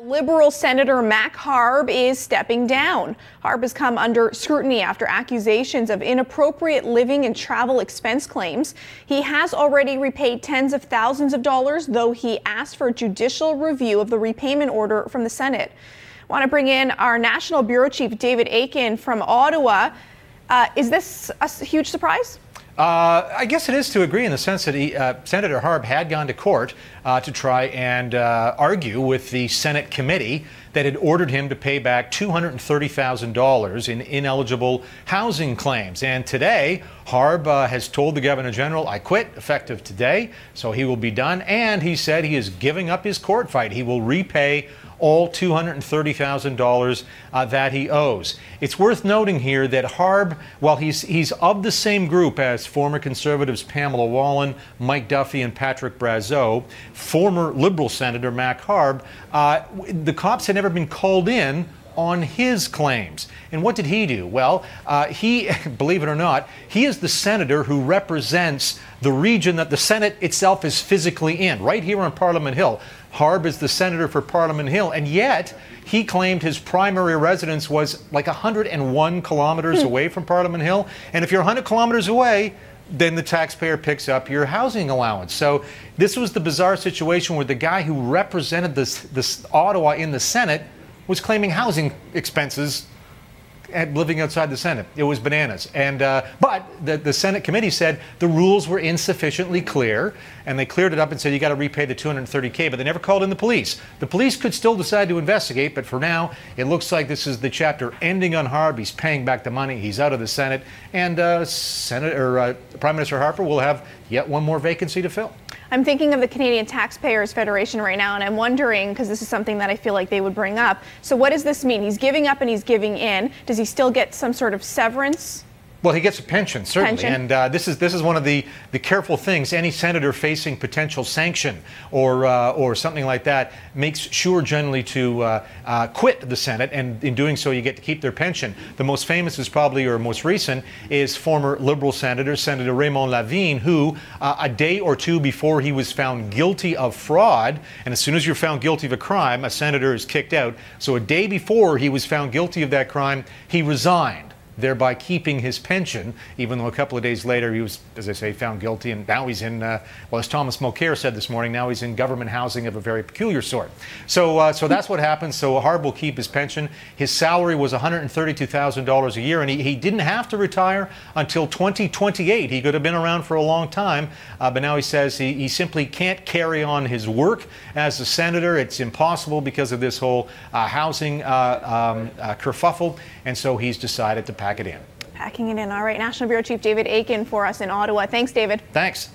Liberal Senator Marc Harb is stepping down. Harb has come under scrutiny after accusations of inappropriate living and travel expense claims. He has already repaid tens of thousands of dollars, though he asked for a judicial review of the repayment order from the Senate. I want to bring in our National Bureau Chief, David Akin from Ottawa. Is this a huge surprise? I guess it is to agree in the sense that Senator Harb had gone to court to try and argue with the Senate committee that had ordered him to pay back $230,000 in ineligible housing claims. And today, Harb has told the Governor General, "I quit, effective today," so he will be done. And he said he is giving up his court fight. He will repay all $230,000 that he owes. It's worth noting here that Harb, while he's of the same group as former Conservatives Pamela Wallin, Mike Duffy, and Patrick Brazeau, former Liberal Senator Marc Harb, the cops had never been called in on his claims. And what did he do? Well, he, believe it or not, he is the senator who represents the region that the Senate itself is physically in, right here on Parliament Hill. Harb is the senator for Parliament Hill, and yet he claimed his primary residence was like 101 kilometers away from Parliament Hill. And if you're 100 kilometers away, then the taxpayer picks up your housing allowance. So this was the bizarre situation where the guy who represented this Ottawa in the Senate was claiming housing expenses and living outside the Senate. It was bananas. And but the Senate committee said the rules were insufficiently clear, and they cleared it up and said you got to repay the $230K, but they never called in the police. The police could still decide to investigate, but for now, it looks like this is the chapter ending on Harb. He's paying back the money. He's out of the Senate, and Prime Minister Harper will have yet one more vacancy to fill. I'm thinking of the Canadian Taxpayers Federation right now, and I'm wondering, because this is something that I feel like they would bring up. So what does this mean? He's giving up and he's giving in. Does he still get some sort of severance? Well, he gets a pension, certainly. And this is one of the careful things. Any senator facing potential sanction or something like that makes sure generally to quit the Senate, and in doing so, you get to keep their pension. The most famous is probably, or most recent, is former Liberal Senator Raymond Lavigne, who a day or two before he was found guilty of fraud, and as soon as you're found guilty of a crime, a senator is kicked out. So a day before he was found guilty of that crime, he resigned, thereby keeping his pension, even though a couple of days later he was, as I say, found guilty, and now he's in, well, as Thomas Mulcair said this morning, now he's in government housing of a very peculiar sort. So that's what happens. So Harb will keep his pension. His salary was $132,000 a year, and he didn't have to retire until 2028. He could have been around for a long time, but now he says he simply can't carry on his work as a senator. It's impossible because of this whole housing kerfuffle, and so he's decided to pack it in. Packing it in. All right. National Bureau Chief David Akin for us in Ottawa. Thanks, David. Thanks.